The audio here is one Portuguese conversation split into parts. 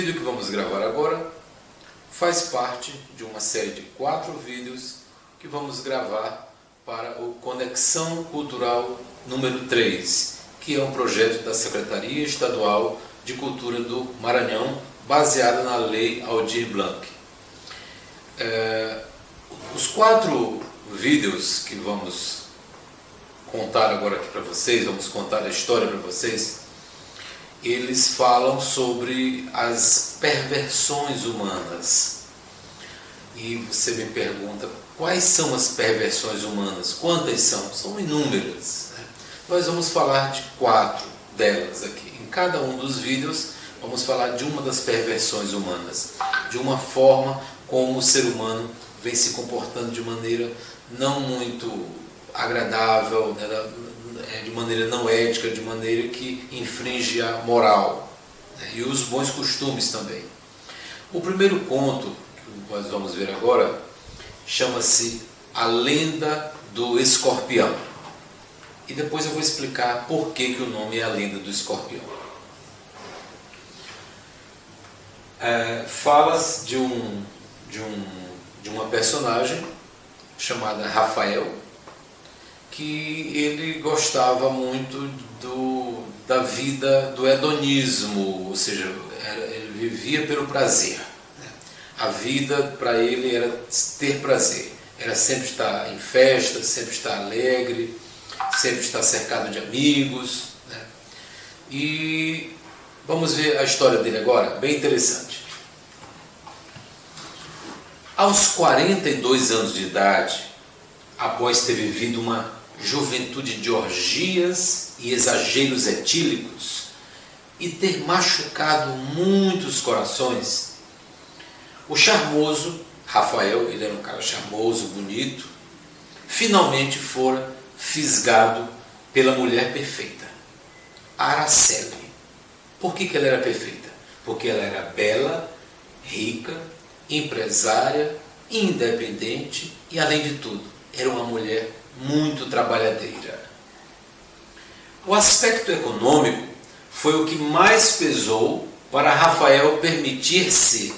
vídeo que vamos gravar agora faz parte de uma série de 4 vídeos que vamos gravar para o Conexão Cultural número 3, que é um projeto da Secretaria Estadual de Cultura do Maranhão, baseado na Lei Aldir Blanc. Os 4 vídeos que vamos contar agora aqui para vocês, vamos contar a história para vocês, eles falam sobre as perversões humanas. E você me pergunta, quais são as perversões humanas? Quantas são? São inúmeras, né? Nós vamos falar de 4 delas aqui. Em cada um dos vídeos vamos falar de uma das perversões humanas, de uma forma como o ser humano vem se comportando de maneira não muito agradável, né? De maneira não ética, de maneira que infringe a moral, né? E os bons costumes também. O primeiro conto que nós vamos ver agora chama-se A Lenda do Escorpião. E depois eu vou explicar por que o nome é A Lenda do Escorpião. Fala-se de uma personagem chamada Rafael, que ele gostava muito da vida do hedonismo, ou seja, ele vivia pelo prazer, né? A vida para ele era ter prazer, era sempre estar em festa, sempre estar alegre, sempre estar cercado de amigos, né? E vamos ver a história dele agora, bem interessante. Aos 42 anos de idade, após ter vivido uma juventude de orgias e exageros etílicos e ter machucado muitos corações, o charmoso Rafael, ele era um cara charmoso, bonito, finalmente fora fisgado pela mulher perfeita, Araceli. Por que ela era perfeita? Porque ela era bela, rica, empresária, independente e, além de tudo, era uma mulher muito trabalhadeira. O aspecto econômico foi o que mais pesou para Rafael permitir-se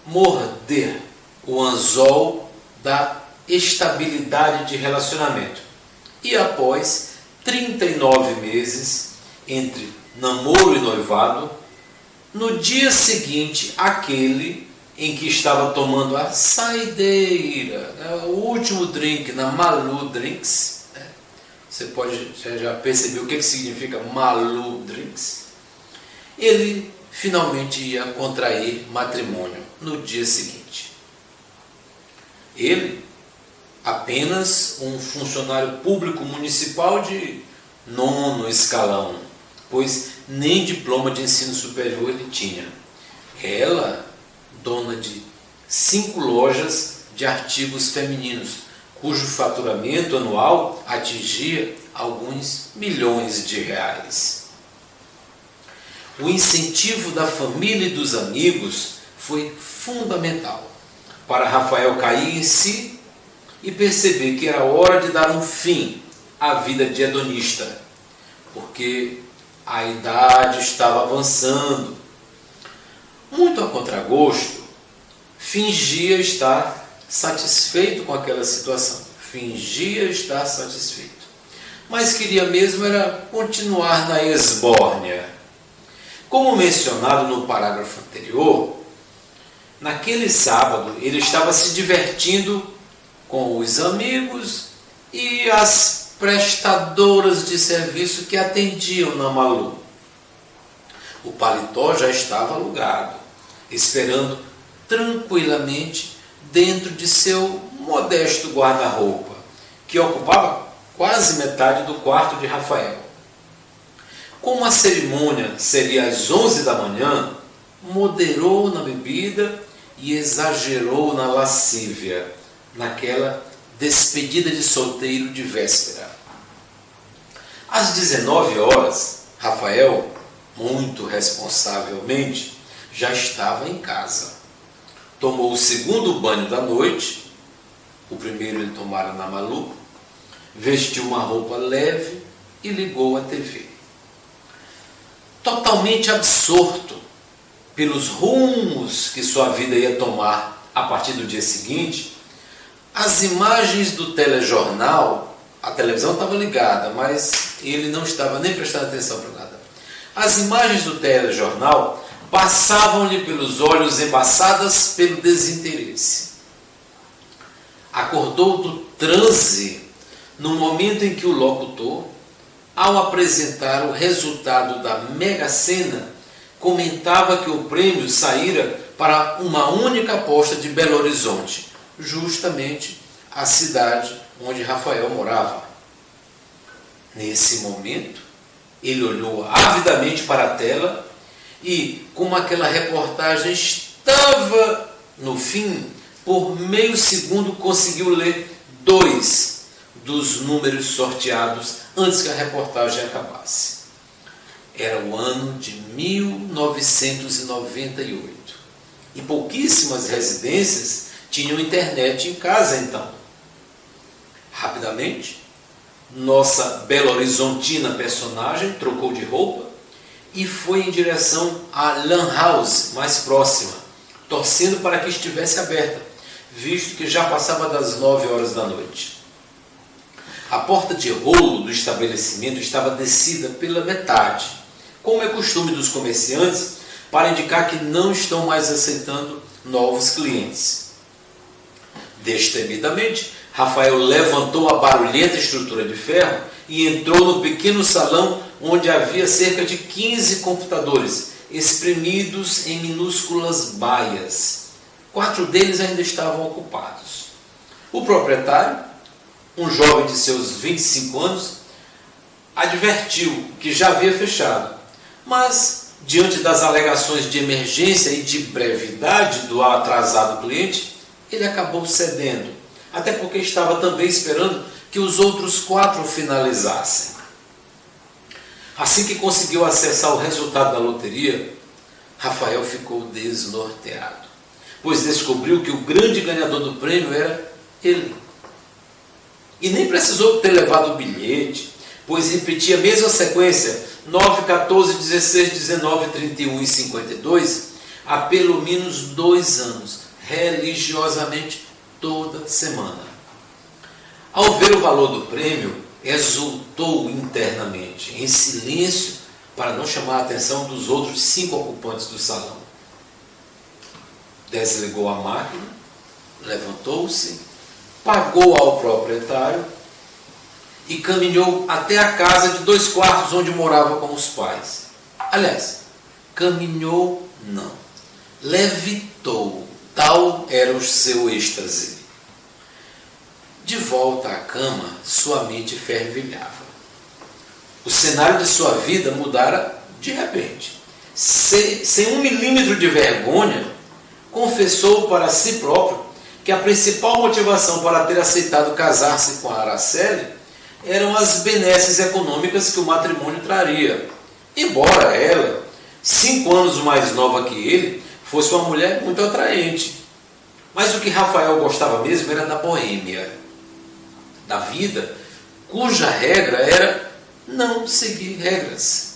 morder o anzol da estabilidade de relacionamento. E após 39 meses entre namoro e noivado, no dia seguinte àquele em que estava tomando a saideira, né, o último drink na Malu Drinks, né? Você já percebeu o que significa Malu Drinks? Ele finalmente ia contrair matrimônio no dia seguinte. Ele, apenas um funcionário público municipal de 9º escalão, pois nem diploma de ensino superior ele tinha. Ela, dona de 5 lojas de artigos femininos, cujo faturamento anual atingia alguns milhões de reais. O incentivo da família e dos amigos foi fundamental para Rafael cair em si e perceber que era hora de dar um fim à vida de hedonista, porque a idade estava avançando. Muito a contragosto, fingia estar satisfeito com aquela situação. Fingia estar satisfeito. Mas queria mesmo era continuar na esbórnia. Como mencionado no parágrafo anterior, naquele sábado ele estava se divertindo com os amigos e as prestadoras de serviço que atendiam na Malu. O paletó já estava alugado, esperando tranquilamente dentro de seu modesto guarda-roupa, que ocupava quase metade do quarto de Rafael. Como a cerimônia seria às 11 da manhã, moderou na bebida e exagerou na lascívia, naquela despedida de solteiro de véspera. Às 19 horas, Rafael, muito responsavelmente, já estava em casa. Tomou o segundo banho da noite, o primeiro ele tomara na Malu, vestiu uma roupa leve e ligou a TV. Totalmente absorto pelos rumos que sua vida ia tomar a partir do dia seguinte, as imagens do telejornal, a televisão estava ligada, mas ele não estava nem prestando atenção para nada. As imagens do telejornal passavam-lhe pelos olhos embaçadas pelo desinteresse. Acordou do transe no momento em que o locutor, ao apresentar o resultado da Mega Sena, comentava que o prêmio saíra para uma única aposta de Belo Horizonte, justamente a cidade onde Rafael morava. Nesse momento, ele olhou avidamente para a tela e, como aquela reportagem estava no fim, por meio segundo conseguiu ler 2 dos números sorteados antes que a reportagem acabasse. Era o ano de 1998 e pouquíssimas residências tinham internet em casa então. Rapidamente, nossa Belo Horizontina personagem trocou de roupa e foi em direção à Lan House mais próxima, torcendo para que estivesse aberta, visto que já passava das 9 horas da noite. A porta de rolo do estabelecimento estava descida pela metade, como é costume dos comerciantes, para indicar que não estão mais aceitando novos clientes. Destemidamente, Rafael levantou a barulhenta estrutura de ferro e entrou no pequeno salão onde havia cerca de 15 computadores, espremidos em minúsculas baias. 4 deles ainda estavam ocupados. O proprietário, um jovem de seus 25 anos, advertiu que já havia fechado, mas, diante das alegações de emergência e de brevidade do atrasado cliente, ele acabou cedendo, até porque estava também esperando que os outros 4 finalizassem. Assim que conseguiu acessar o resultado da loteria, Rafael ficou desnorteado, pois descobriu que o grande ganhador do prêmio era ele. E nem precisou ter levado o bilhete, pois repetia a mesma sequência, 9, 14, 16, 19, 31 e 52, há pelo menos 2 anos, religiosamente toda semana. Ao ver o valor do prêmio, exultou internamente, em silêncio, para não chamar a atenção dos outros 5 ocupantes do salão. Desligou a máquina, levantou-se, pagou ao proprietário e caminhou até a casa de 2 quartos onde morava com os pais. Aliás, caminhou não, levitou, tal era o seu êxtase. De volta à cama, sua mente fervilhava. O cenário de sua vida mudara de repente. Sem 1 milímetro de vergonha, confessou para si próprio que a principal motivação para ter aceitado casar-se com a Araceli eram as benesses econômicas que o matrimônio traria. Embora ela, 5 anos mais nova que ele, fosse uma mulher muito atraente. Mas o que Rafael gostava mesmo era da boêmia, da vida, cuja regra era não seguir regras.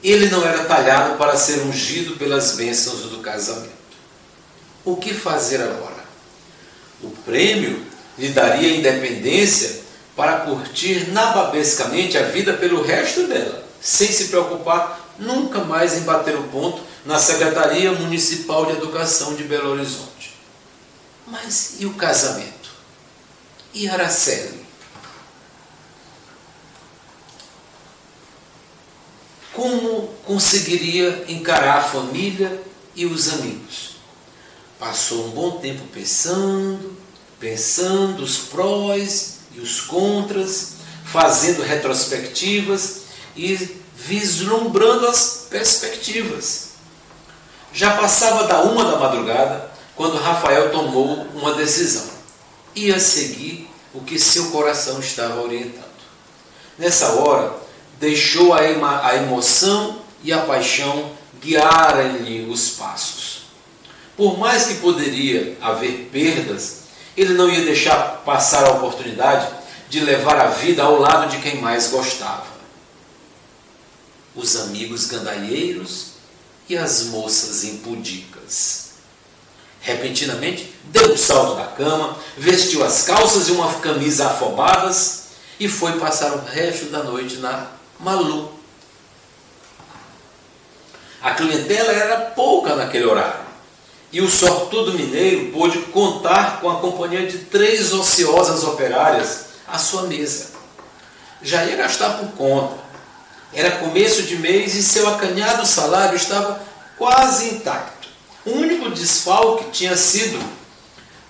Ele não era talhado para ser ungido pelas bênçãos do casamento. O que fazer agora? O prêmio lhe daria independência para curtir nababescamente a vida pelo resto dela, sem se preocupar nunca mais em bater o ponto na Secretaria Municipal de Educação de Belo Horizonte. Mas e o casamento? E Araceli? Como conseguiria encarar a família e os amigos? Passou um bom tempo pensando os prós e os contras, fazendo retrospectivas e vislumbrando as perspectivas. Já passava da 1 da madrugada quando Rafael tomou uma decisão. Ia seguir o que seu coração estava orientando. Nessa hora, deixou a emoção e a paixão guiarem-lhe os passos. Por mais que poderia haver perdas, ele não ia deixar passar a oportunidade de levar a vida ao lado de quem mais gostava. Os amigos gandaieiros e as moças impudicas. Repentinamente, deu um salto da cama, vestiu as calças e uma camisa afobadas e foi passar o resto da noite na Malu. A clientela era pouca naquele horário e o sortudo mineiro pôde contar com a companhia de 3 ociosas operárias à sua mesa. Já ia gastar por conta. Era começo de mês e seu acanhado salário estava quase intacto. O único desfalque tinha sido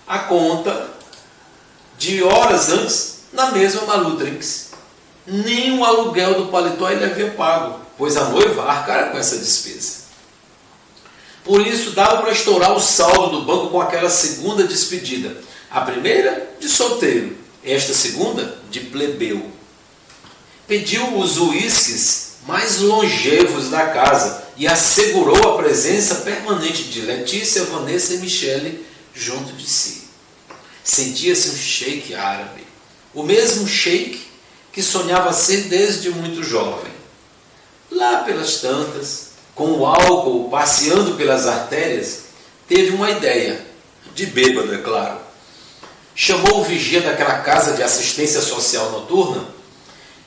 a conta de horas antes na mesma Malu Drinks. Nem o aluguel do paletó ele havia pago, pois a noiva arcara com essa despesa. Por isso dava para estourar o saldo do banco com aquela segunda despedida. A primeira de solteiro, esta segunda de plebeu. Pediu os uísques mais longevos da casa e assegurou a presença permanente de Letícia, Vanessa e Michele junto de si. Sentia-se um sheik árabe, o mesmo sheik que sonhava ser desde muito jovem. Lá pelas tantas, com o álcool passeando pelas artérias, teve uma ideia, de bêbado, é claro. Chamou o vigia daquela casa de assistência social noturna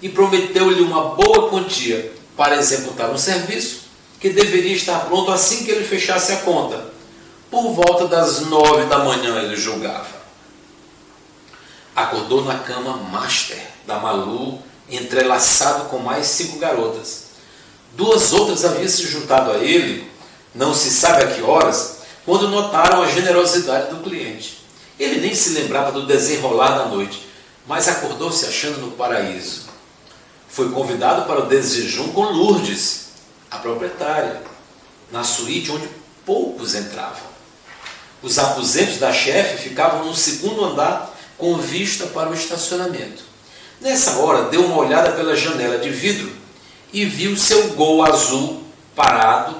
e prometeu-lhe uma boa quantia para executar um serviço que deveria estar pronto assim que ele fechasse a conta. Por volta das 9 da manhã, ele julgava. Acordou na cama master da Malu, entrelaçado com mais 5 garotas. 2 outras haviam se juntado a ele, não se sabe a que horas, quando notaram a generosidade do cliente. Ele nem se lembrava do desenrolar da noite, mas acordou se achando no paraíso. Foi convidado para o desjejum com Lourdes, a proprietária, na suíte onde poucos entravam. Os aposentos da chefe ficavam no 2º andar com vista para o estacionamento. Nessa hora, deu uma olhada pela janela de vidro e viu seu Gol azul parado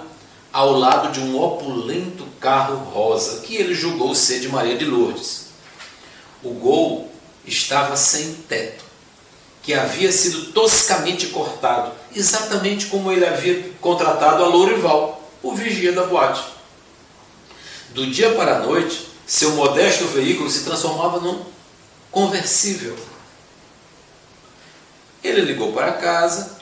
ao lado de um opulento carro rosa que ele julgou ser de Maria de Lourdes. O Gol estava sem teto, que havia sido toscamente cortado, exatamente como ele havia contratado a Lourival, o vigia da boate. Do dia para a noite, seu modesto veículo se transformava num conversível. Ele ligou para casa,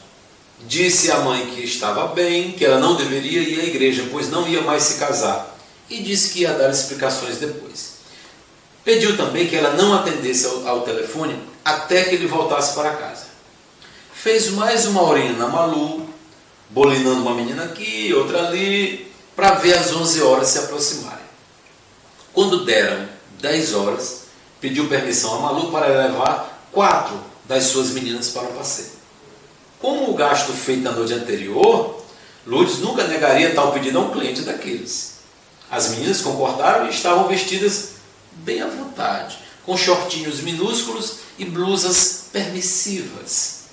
disse à mãe que estava bem, que ela não deveria ir à igreja, pois não ia mais se casar, e disse que ia dar explicações depois. Pediu também que ela não atendesse ao telefone até que ele voltasse para casa. Fez mais uma horinha na Malu, bolinando uma menina aqui, outra ali, para ver as 11 horas se aproximarem. Quando deram 10 horas, pediu permissão a Malu para levar 4 das suas meninas para o passeio. Como o gasto feito na noite anterior, Lourdes nunca negaria tal pedido a um cliente daqueles. As meninas concordaram e estavam vestidas bem à vontade, com shortinhos minúsculos e blusas permissivas.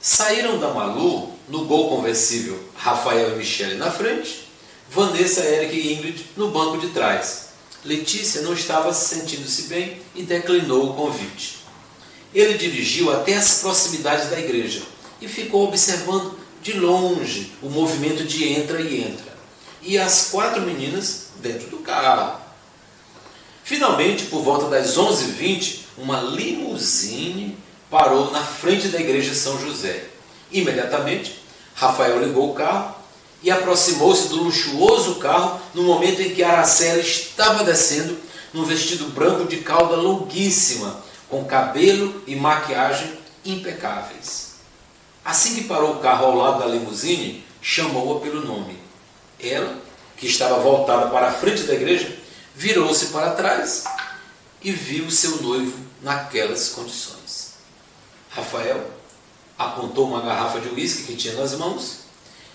Saíram da Malu no Gol conversível, Rafael e Michele na frente, Vanessa, Érica e Ingrid no banco de trás. Letícia não estava sentindo-se bem e declinou o convite. Ele dirigiu até as proximidades da igreja e ficou observando de longe o movimento de entra e entra, e as 4 meninas dentro do carro. Finalmente, por volta das 11h20, uma limusine parou na frente da igreja de São José. Imediatamente, Rafael ligou o carro e aproximou-se do luxuoso carro no momento em que Araceli estava descendo num vestido branco de cauda longuíssima, com cabelo e maquiagem impecáveis. Assim que parou o carro ao lado da limusine, chamou-a pelo nome. Ela, que estava voltada para a frente da igreja, virou-se para trás e viu seu noivo naquelas condições. Rafael apontou uma garrafa de uísque que tinha nas mãos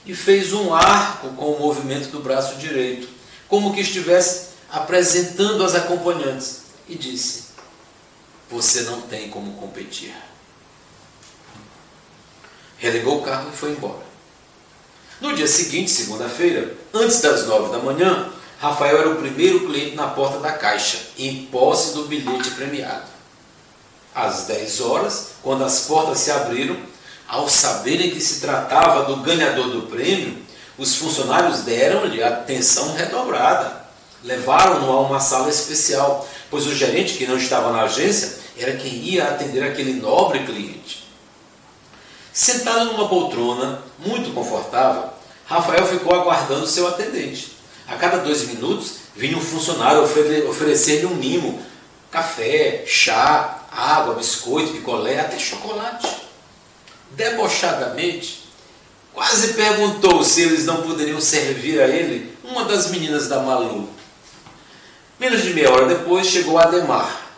e fez um arco com o movimento do braço direito, como que estivesse apresentando as acompanhantes, e disse: "Você não tem como competir." Religou o carro e foi embora. No dia seguinte, segunda-feira, antes das 9 da manhã, Rafael era o primeiro cliente na porta da caixa, em posse do bilhete premiado. Às 10 horas, quando as portas se abriram, ao saberem que se tratava do ganhador do prêmio, Os funcionários deram-lhe atenção redobrada. Levaram-no a uma sala especial, pois o gerente, que não estava na agência, era quem ia atender aquele nobre cliente. Sentado numa poltrona muito confortável, Rafael ficou aguardando seu atendente. A cada 2 minutos, vinha um funcionário oferecer-lhe um mimo: café, chá, água, biscoito, picolé, até chocolate. Debochadamente, quase perguntou se eles não poderiam servir a ele uma das meninas da Malu. Menos de meia hora depois, chegou Ademar,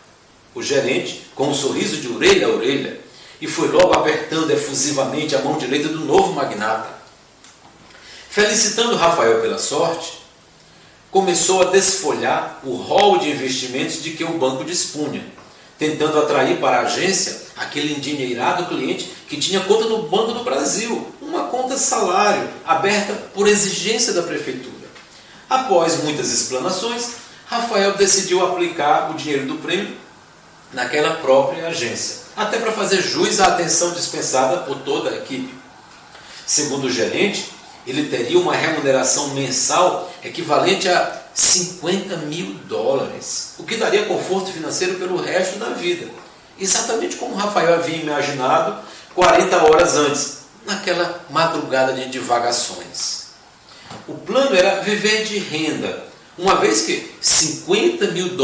o gerente, com um sorriso de orelha a orelha, e foi logo apertando efusivamente a mão direita do novo magnata. Felicitando Rafael pela sorte, começou a desfolhar o rol de investimentos de que o banco dispunha, tentando atrair para a agência aquele endinheirado cliente que tinha conta no Banco do Brasil, uma conta salário, aberta por exigência da prefeitura. Após muitas explanações, Rafael decidiu aplicar o dinheiro do prêmio naquela própria agência, até para fazer jus à atenção dispensada por toda a equipe. Segundo o gerente, ele teria uma remuneração mensal equivalente a $50 mil, o que daria conforto financeiro pelo resto da vida, exatamente como Rafael havia imaginado 40 horas antes, naquela madrugada de divagações. O plano era viver de renda, uma vez que $50 mil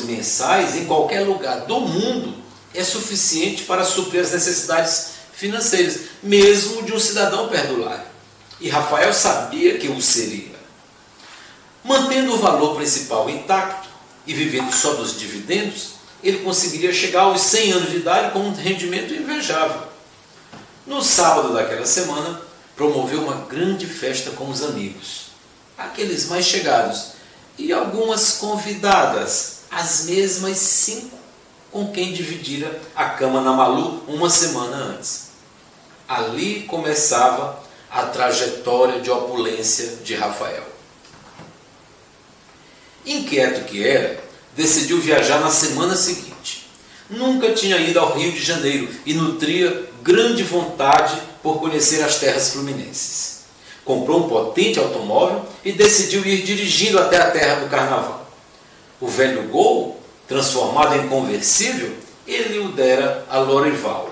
mensais em qualquer lugar do mundo é suficiente para suprir as necessidades financeiras, mesmo de um cidadão perdulário. E Rafael sabia que o seria. Mantendo o valor principal intacto e vivendo só dos dividendos, ele conseguiria chegar aos 100 anos de idade com um rendimento invejável. No sábado daquela semana, promoveu uma grande festa com os amigos, aqueles mais chegados, e algumas convidadas, as mesmas 5 com quem dividira a cama na Malu uma semana antes. Ali começava a trajetória de opulência de Rafael. Inquieto que era, decidiu viajar na semana seguinte. Nunca tinha ido ao Rio de Janeiro e nutria grande vontade por conhecer as terras fluminenses. Comprou um potente automóvel e decidiu ir dirigindo até a terra do carnaval. O velho Gol, transformado em conversível, ele o dera a Lorival.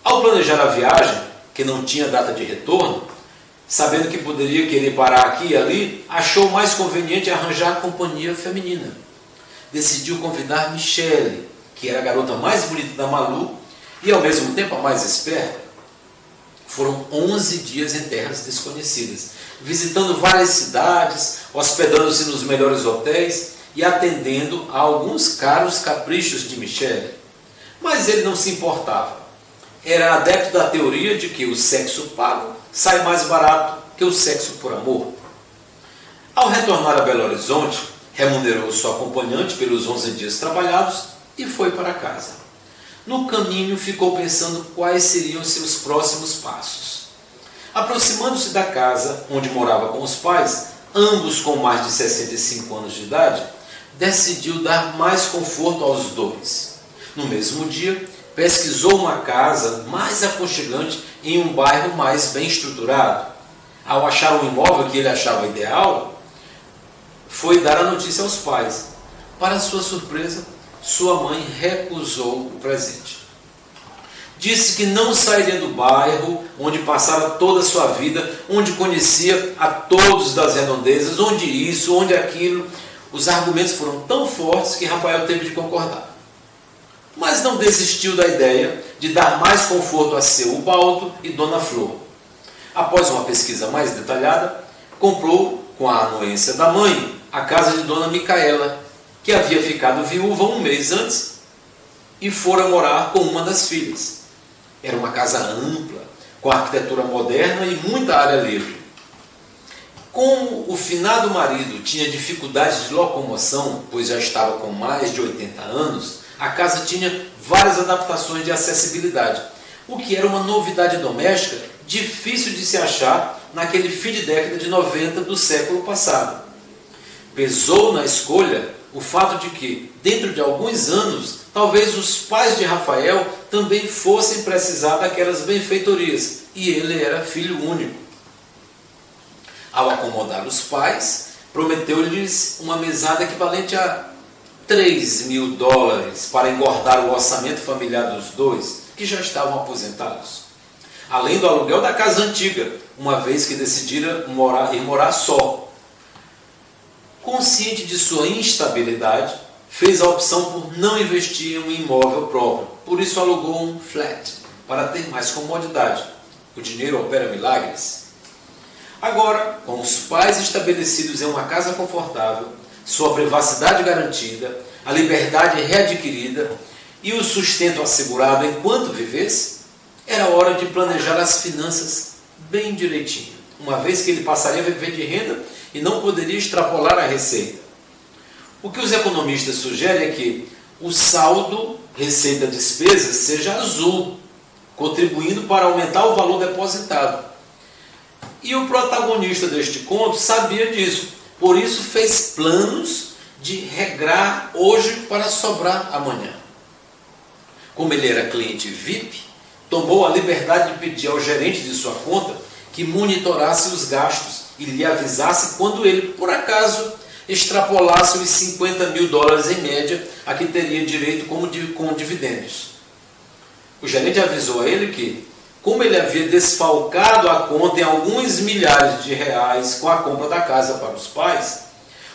Ao planejar a viagem, que não tinha data de retorno, sabendo que poderia querer parar aqui e ali, achou mais conveniente arranjar companhia feminina. Decidiu convidar Michele, que era a garota mais bonita da Malu e ao mesmo tempo a mais esperta. Foram 11 dias em terras desconhecidas, visitando várias cidades, hospedando-se nos melhores hotéis e atendendo a alguns caros caprichos de Michele. Mas ele não se importava. Era adepto da teoria de que o sexo pago sai mais barato que o sexo por amor. Ao retornar a Belo Horizonte, remunerou sua acompanhante pelos 11 dias trabalhados e foi para casa. No caminho ficou pensando quais seriam seus próximos passos. Aproximando-se da casa onde morava com os pais, ambos com mais de 65 anos de idade, decidiu dar mais conforto aos dois. No mesmo dia, pesquisou uma casa mais aconchegante em um bairro mais bem estruturado. Ao achar um imóvel que ele achava ideal, foi dar a notícia aos pais. Para sua surpresa, sua mãe recusou o presente. Disse que não sairia do bairro onde passara toda a sua vida, onde conhecia a todos das redondezas, onde isso, onde aquilo. Os argumentos foram tão fortes que Rafael teve de concordar. Mas não desistiu da ideia de dar mais conforto a seu Ubaldo e Dona Flor. Após uma pesquisa mais detalhada, comprou, com a anuência da mãe, a casa de Dona Micaela, que havia ficado viúva um mês antes e fora morar com uma das filhas. Era uma casa ampla, com arquitetura moderna e muita área livre. Como o finado marido tinha dificuldades de locomoção, pois já estava com mais de 80 anos, a casa tinha várias adaptações de acessibilidade, o que era uma novidade doméstica difícil de se achar naquele fim de década de 90 do século passado. Pesou na escolha o fato de que, dentro de alguns anos, talvez os pais de Rafael também fossem precisar daquelas benfeitorias, e ele era filho único. Ao acomodar os pais, prometeu-lhes uma mesada equivalente a $3.000 para engordar o orçamento familiar dos dois, que já estavam aposentados. Além do aluguel da casa antiga, uma vez que decidira ir morar só. Consciente de sua instabilidade, fez a opção por não investir em um imóvel próprio, por isso alugou um flat, para ter mais comodidade. O dinheiro opera milagres. Agora, com os pais estabelecidos em uma casa confortável, sua privacidade garantida, a liberdade readquirida e o sustento assegurado enquanto vivesse, era hora de planejar as finanças bem direitinho, uma vez que ele passaria a viver de renda e não poderia extrapolar a receita. O que os economistas sugerem é que o saldo receita-despesas seja azul, contribuindo para aumentar o valor depositado. E o protagonista deste conto sabia disso, por isso fez planos de regrar hoje para sobrar amanhã. Como ele era cliente VIP, tomou a liberdade de pedir ao gerente de sua conta que monitorasse os gastos e lhe avisasse quando ele, por acaso, extrapolasse os $50.000 em média a que teria direito com dividendos. O gerente avisou a ele que, como ele havia desfalcado a conta em alguns milhares de reais com a compra da casa para os pais,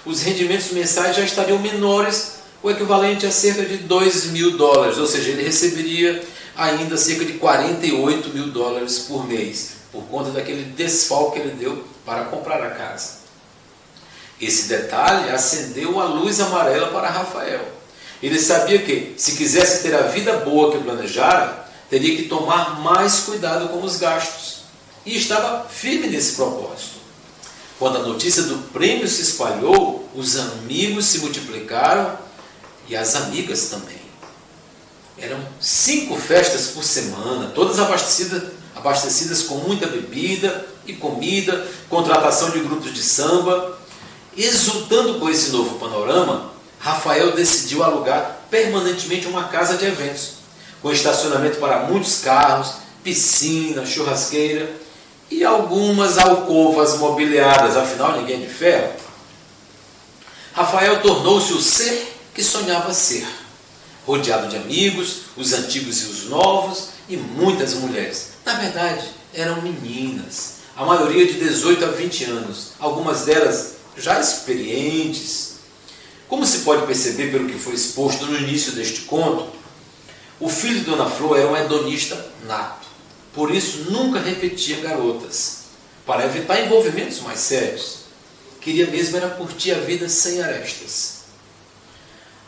os rendimentos mensais já estariam menores, o equivalente a cerca de $2.000, ou seja, ele receberia ainda cerca de $48.000 por mês, por conta daquele desfalque que ele deu para comprar a casa. Esse detalhe acendeu a luz amarela para Rafael. Ele sabia que, se quisesse ter a vida boa que planejara, teria que tomar mais cuidado com os gastos. E estava firme nesse propósito. Quando a notícia do prêmio se espalhou, os amigos se multiplicaram e as amigas também. Eram 5 festas por semana, todas abastecidas com muita bebida e comida, contratação de grupos de samba. Exultando com esse novo panorama, Rafael decidiu alugar permanentemente uma casa de eventos, com estacionamento para muitos carros, piscina, churrasqueira e algumas alcovas mobiliadas, afinal ninguém é de ferro. Rafael tornou-se o ser que sonhava ser, rodeado de amigos, os antigos e os novos, e muitas mulheres. Na verdade, eram meninas, a maioria de 18 a 20 anos, algumas delas já experientes. Como se pode perceber pelo que foi exposto no início deste conto, o filho de Dona Flor era um hedonista nato, por isso nunca repetia garotas, para evitar envolvimentos mais sérios. Queria mesmo era curtir a vida sem arestas.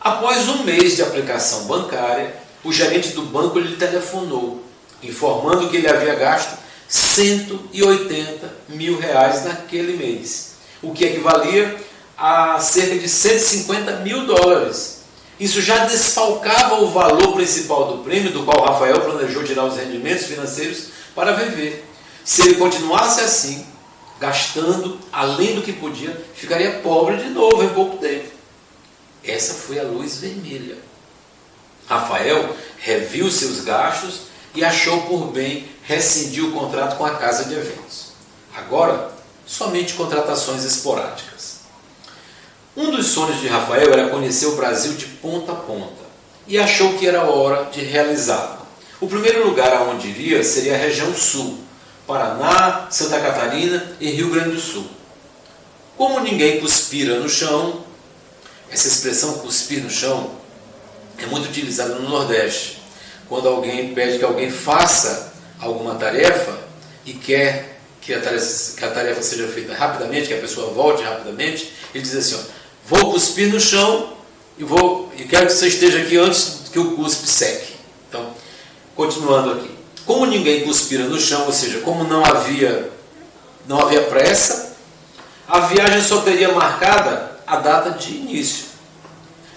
Após um mês de aplicação bancária, o gerente do banco lhe telefonou, informando que ele havia gasto R$180.000 naquele mês, o que equivalia a cerca de $150.000. Isso já desfalcava o valor principal do prêmio, do qual Rafael planejou tirar os rendimentos financeiros para viver. Se ele continuasse assim, gastando além do que podia, ficaria pobre de novo em pouco tempo. Essa foi a luz vermelha. Rafael reviu seus gastos e achou por bem rescindir o contrato com a casa de eventos. Agora, somente contratações esporádicas. Um dos sonhos de Rafael era conhecer o Brasil de ponta a ponta e achou que era hora de realizá-lo. O primeiro lugar aonde iria seria a região sul, Paraná, Santa Catarina e Rio Grande do Sul. Como ninguém cuspira no chão, essa expressão cuspir no chão é muito utilizada no Nordeste, quando alguém pede que alguém faça alguma tarefa e quer que a tarefa seja feita rapidamente, que a pessoa volte rapidamente, ele diz assim, ó, vou cuspir no chão e quero que você esteja aqui antes que o cuspe seque. Então, continuando aqui. Como ninguém cuspira no chão, ou seja, como não havia pressa, a viagem só teria marcada a data de início.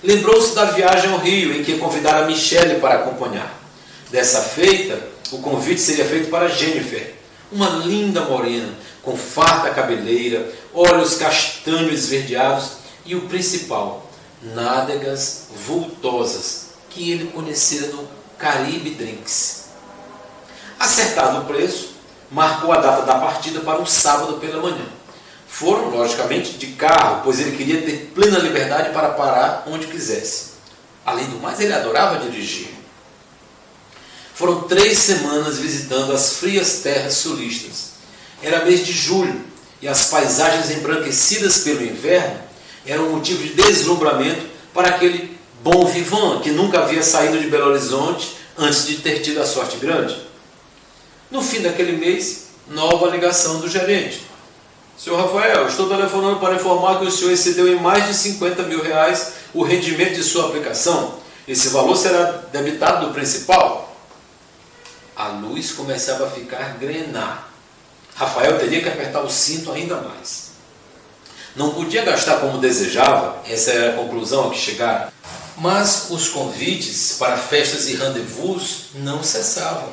Lembrou-se da viagem ao Rio, em que convidara Michele para acompanhar. Dessa feita, o convite seria feito para Jennifer, uma linda morena, com farta cabeleira, olhos castanhos esverdeados e o principal, nádegas vultosas, que ele conhecera no Caribe Drinks. Acertado o preço, marcou a data da partida para um sábado pela manhã. Foram, logicamente, de carro, pois ele queria ter plena liberdade para parar onde quisesse. Além do mais, ele adorava dirigir. Foram 3 semanas visitando as frias terras sulistas. Era mês de julho e as paisagens embranquecidas pelo inverno eram motivo de deslumbramento para aquele bom vivant que nunca havia saído de Belo Horizonte antes de ter tido a sorte grande. No fim daquele mês, nova ligação do gerente. Senhor Rafael, estou telefonando para informar que o senhor excedeu em mais de 50 mil reais o rendimento de sua aplicação. Esse valor será debitado do principal? A luz começava a ficar grenar. Rafael teria que apertar o cinto ainda mais. Não podia gastar como desejava, essa era a conclusão a que chegaram. Mas os convites para festas e rendezvous não cessavam.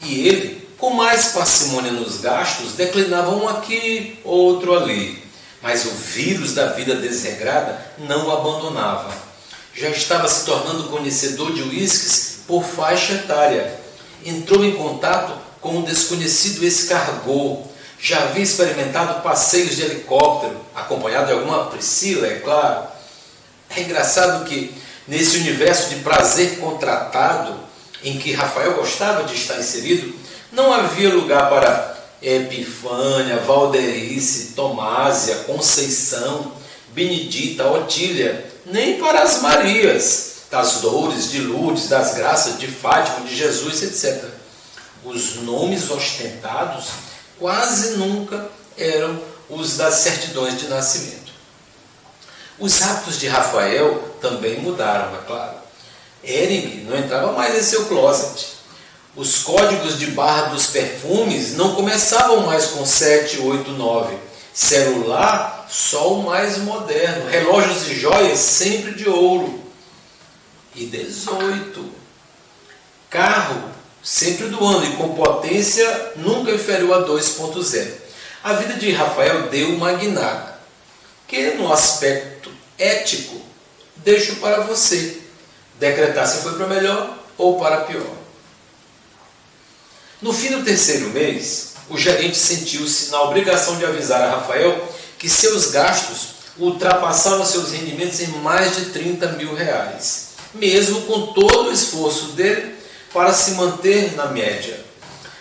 E ele, com mais parcimônia nos gastos, declinava um aqui, outro ali. Mas o vírus da vida desregrada não o abandonava. Já estava se tornando conhecedor de uísques por faixa etária. Entrou em contato com um desconhecido escargot. Já havia experimentado passeios de helicóptero, acompanhado de alguma Priscila, é claro. É engraçado que, nesse universo de prazer contratado, em que Rafael gostava de estar inserido, não havia lugar para Epifânia, Valderice, Tomásia, Conceição, Benedita, Otília, nem para as Marias, das Dores, de Lourdes, das Graças, de Fátima, de Jesus, etc. Os nomes ostentados quase nunca eram os das certidões de nascimento. Os hábitos de Rafael também mudaram, é claro. Ereme não entrava mais em seu closet. Os códigos de barra dos perfumes não começavam mais com 7, 8, 9. Celular, só o mais moderno. Relógios e joias, sempre de ouro. E 18. Carro, sempre do ano e com potência nunca inferior a 2.0. A vida de Rafael deu uma guinada, que no aspecto ético deixo para você decretar se foi para melhor ou para pior. No fim do 3º mês, o gerente sentiu-se na obrigação de avisar a Rafael que seus gastos ultrapassavam seus rendimentos em mais de 30 mil reais, mesmo com todo o esforço dele para se manter na média.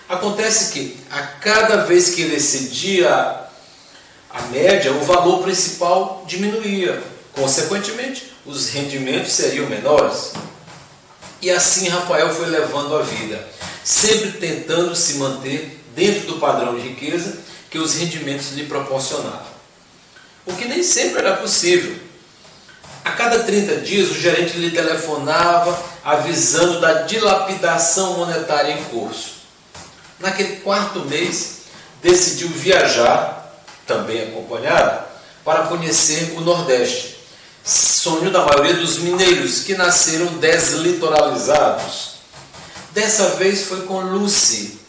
Acontece que, a cada vez que ele excedia a média, o valor principal diminuía. Consequentemente, os rendimentos seriam menores. E assim Rafael foi levando a vida, sempre tentando se manter dentro do padrão de riqueza que os rendimentos lhe proporcionavam. O que nem sempre era possível. A cada 30 dias o gerente lhe telefonava avisando da dilapidação monetária em curso. Naquele 4º mês, decidiu viajar, também acompanhado, para conhecer o Nordeste. Sonho da maioria dos mineiros que nasceram deslitoralizados. Dessa vez foi com Lucy,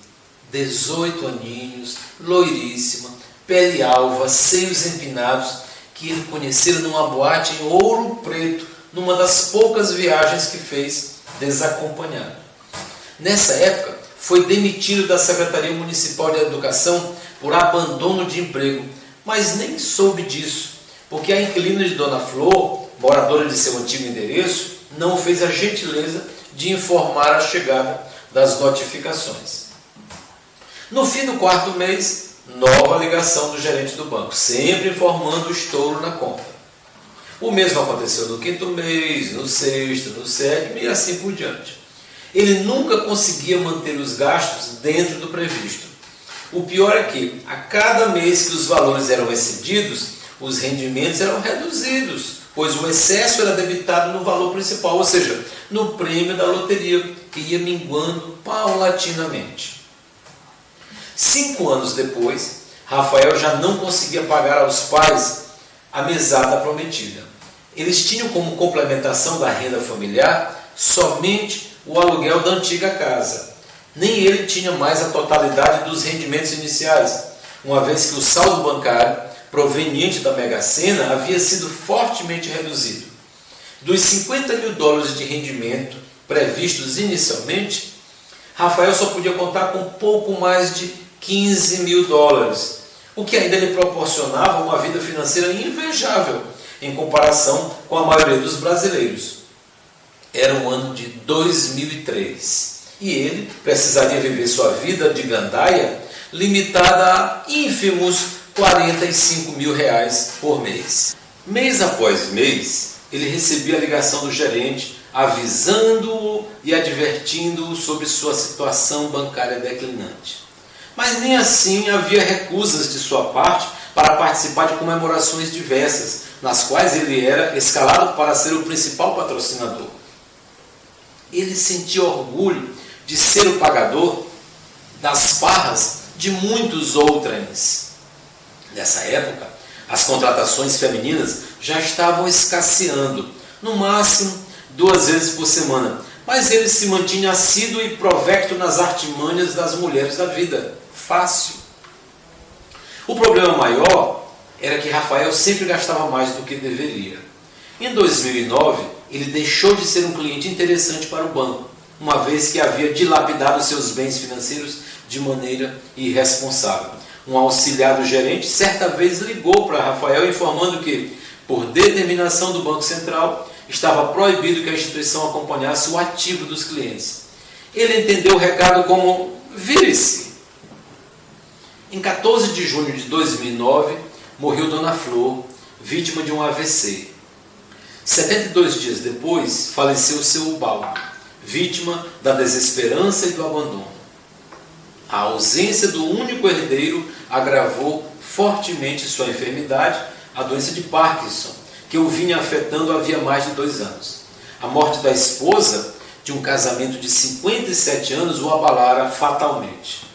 18 aninhos, loiríssima, pele alva, seios empinados, que ele conhecera numa boate em Ouro Preto, numa das poucas viagens que fez desacompanhado. Nessa época, foi demitido da Secretaria Municipal de Educação por abandono de emprego, mas nem soube disso, porque a inquilina de Dona Flor, moradora de seu antigo endereço, não fez a gentileza de informar a chegada das notificações. No fim do 4º mês, nova ligação do gerente do banco, sempre informando o estouro na conta. O mesmo aconteceu no 5º mês, no 6º, no 7º e assim por diante. Ele nunca conseguia manter os gastos dentro do previsto. O pior é que, a cada mês que os valores eram excedidos, os rendimentos eram reduzidos, pois o excesso era debitado no valor principal, ou seja, no prêmio da loteria, que ia minguando paulatinamente. 5 anos depois, Rafael já não conseguia pagar aos pais a mesada prometida. Eles tinham como complementação da renda familiar somente o aluguel da antiga casa. Nem ele tinha mais a totalidade dos rendimentos iniciais, uma vez que o saldo bancário proveniente da Mega Sena havia sido fortemente reduzido. Dos 50 mil dólares de rendimento previstos inicialmente, Rafael só podia contar com pouco mais de 15 mil dólares, o que ainda lhe proporcionava uma vida financeira invejável em comparação com a maioria dos brasileiros. Era o ano de 2003 e ele precisaria viver sua vida de gandaia limitada a ínfimos R$ 45.000 por mês. Mês após mês, ele recebia a ligação do gerente avisando-o e advertindo-o sobre sua situação bancária declinante. Mas nem assim havia recusas de sua parte para participar de comemorações diversas, nas quais ele era escalado para ser o principal patrocinador. Ele sentia orgulho de ser o pagador das farras de muitos outrens. Nessa época, as contratações femininas já estavam escasseando, no máximo 2 vezes por semana, mas ele se mantinha assíduo e provecto nas artimanhas das mulheres da vida. Fácil. O problema maior era que Rafael sempre gastava mais do que deveria. Em 2009, ele deixou de ser um cliente interessante para o banco, uma vez que havia dilapidado seus bens financeiros de maneira irresponsável. Um auxiliar do gerente certa vez ligou para Rafael informando que, por determinação do Banco Central, estava proibido que a instituição acompanhasse o ativo dos clientes. Ele entendeu o recado como vire-se. Em 14 de junho de 2009, morreu Dona Flor, vítima de um AVC. 72 dias depois, faleceu seu Ubaldo, vítima da desesperança e do abandono. A ausência do único herdeiro agravou fortemente sua enfermidade, a doença de Parkinson, que o vinha afetando havia mais de 2 anos. A morte da esposa, de um casamento de 57 anos, o abalara fatalmente.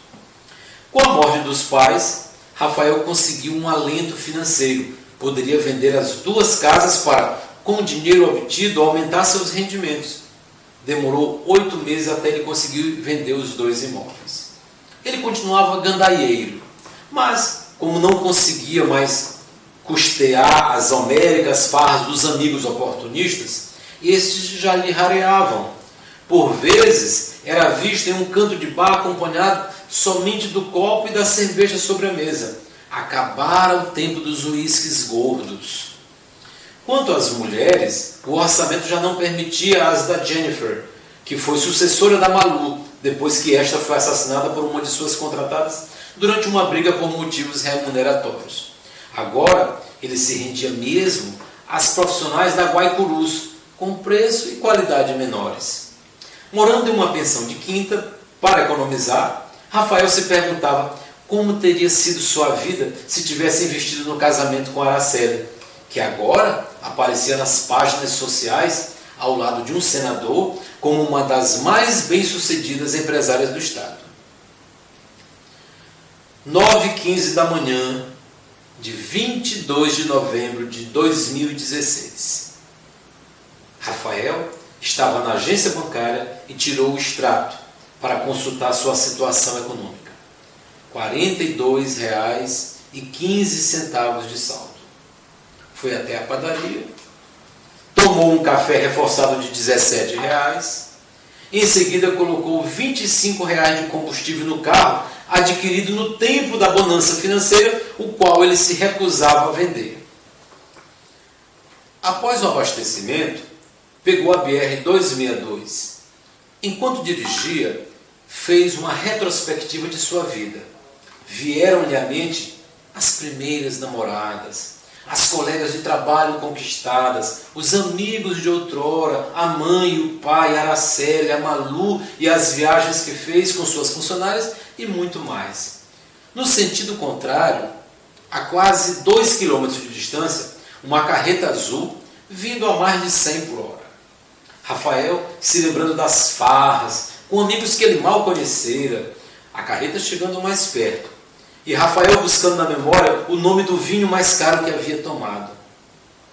Com a morte dos pais, Rafael conseguiu um alento financeiro. Poderia vender as 2 casas para, com o dinheiro obtido, aumentar seus rendimentos. Demorou 8 meses até ele conseguir vender os 2 imóveis. Ele continuava gandaieiro, mas, como não conseguia mais custear as homéricas farras dos amigos oportunistas, estes já lhe rareavam. Por vezes, era visto em um canto de bar acompanhado somente do copo e da cerveja sobre a mesa. Acabara o tempo dos uísques gordos. Quanto às mulheres, o orçamento já não permitia as da Jennifer, que foi sucessora da Malu, depois que esta foi assassinada por uma de suas contratadas durante uma briga por motivos remuneratórios. Agora, ele se rendia mesmo às profissionais da Guaicurus, com preço e qualidade menores. Morando em uma pensão de quinta, para economizar, Rafael se perguntava como teria sido sua vida se tivesse investido no casamento com Araceli, que agora aparecia nas páginas sociais ao lado de um senador como uma das mais bem-sucedidas empresárias do Estado. 9h15 da manhã de 22 de novembro de 2016. Rafael estava na agência bancária e tirou o extrato para consultar sua situação econômica. R$ 42,15 de saldo. Foi até a padaria, tomou um café reforçado de R$ 17, em seguida colocou R$ 25 de combustível no carro, adquirido no tempo da bonança financeira, o qual ele se recusava a vender. Após o abastecimento, pegou a BR-262. Enquanto dirigia, fez uma retrospectiva de sua vida. Vieram-lhe à mente as primeiras namoradas, as colegas de trabalho conquistadas, os amigos de outrora, a mãe e o pai, a Araceli, a Malu e as viagens que fez com suas funcionárias e muito mais. No sentido contrário, a quase 2 quilômetros de distância, uma carreta azul vindo a mais de 100 por hora. Rafael se lembrando das farras, com amigos que ele mal conhecera, a carreta chegando mais perto. E Rafael buscando na memória o nome do vinho mais caro que havia tomado.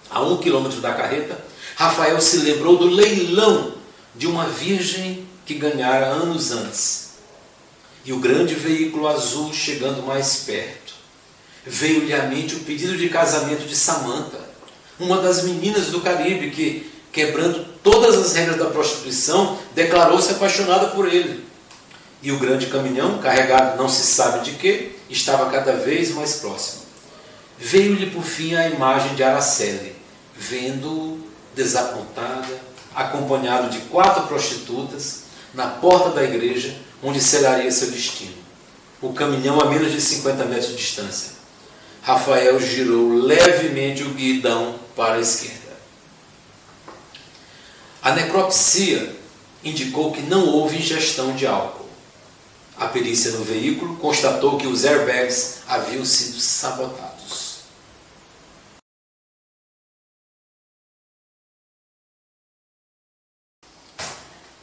A 1 quilômetro da carreta, Rafael se lembrou do leilão de uma virgem que ganhara anos antes. E o grande veículo azul chegando mais perto. Veio-lhe à mente o pedido de casamento de Samantha, uma das meninas do Caribe que, quebrando todas as regras da prostituição, declarou-se apaixonada por ele. E o grande caminhão, carregado não se sabe de quê, estava cada vez mais próximo. Veio-lhe por fim a imagem de Araceli, vendo-o desapontada, acompanhado de 4 prostitutas, na porta da igreja, onde selaria seu destino. O caminhão a menos de 50 metros de distância. Rafael girou levemente o guidão para a esquerda. A necropsia indicou que não houve ingestão de álcool. A perícia no veículo constatou que os airbags haviam sido sabotados.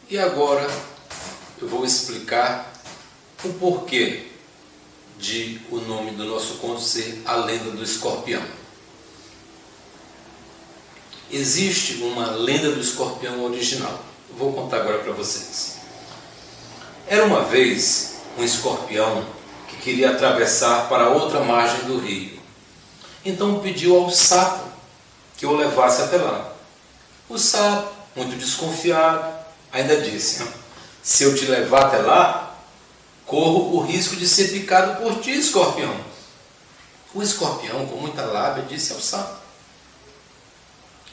E agora eu vou explicar o porquê de o nome do nosso conto ser A Lenda do Escorpião. Existe uma lenda do escorpião original. Eu vou contar agora para vocês. Era uma vez um escorpião que queria atravessar para outra margem do rio. Então pediu ao sapo que o levasse até lá. O sapo, muito desconfiado, ainda disse: se eu te levar até lá, corro o risco de ser picado por ti, escorpião. O escorpião, com muita lábia, disse ao sapo: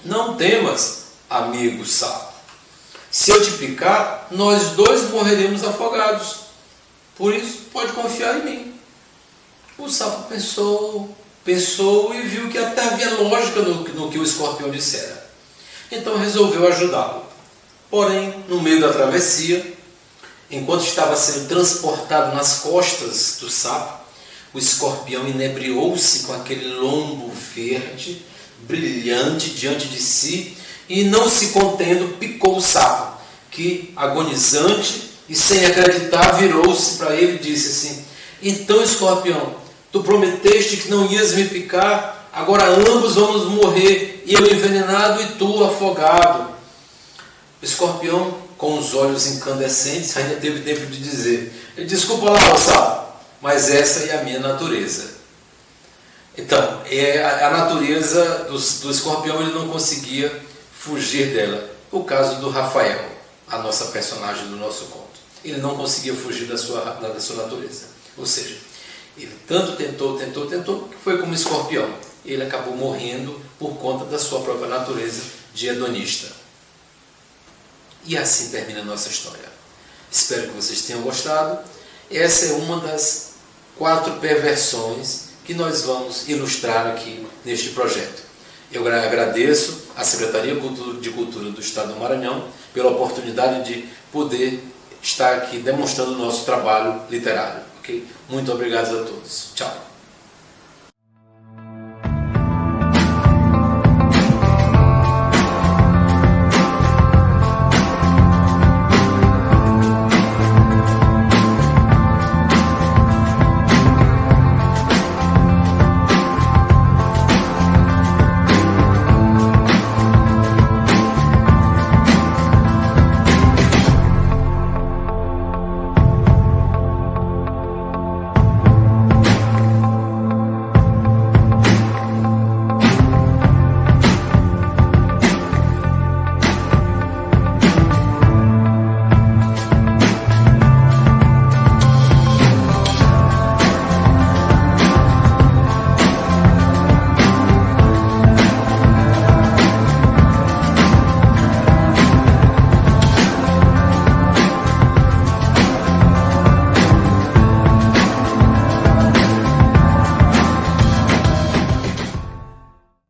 não temas, amigo sapo. Se eu te picar, nós dois morreremos afogados. Por isso, pode confiar em mim. O sapo pensou e viu que até havia lógica no que o escorpião dissera. Então resolveu ajudá-lo. Porém, no meio da travessia, enquanto estava sendo transportado nas costas do sapo, o escorpião inebriou-se com aquele lombo verde, brilhante diante de si, e não se contendo, picou o sapo, que, agonizante e sem acreditar, virou-se para ele e disse assim: então, escorpião, tu prometeste que não ias me picar, agora ambos vamos morrer, eu envenenado e tu afogado. O escorpião, com os olhos incandescentes, ainda teve tempo de dizer: desculpa lá, sapo, mas essa é a minha natureza. Então, a natureza do escorpião, ele não conseguia fugir dela. O caso do Rafael, a nossa personagem do nosso conto, ele não conseguia fugir da sua natureza. Ou seja, ele tanto tentou, que foi como escorpião. Ele acabou morrendo por conta da sua própria natureza de hedonista. E assim termina a nossa história. Espero que vocês tenham gostado. Essa é uma das 4 perversões que nós vamos ilustrar aqui neste projeto. Eu agradeço à Secretaria de Cultura do Estado do Maranhão pela oportunidade de poder estar aqui demonstrando o nosso trabalho literário. Okay? Muito obrigado a todos. Tchau.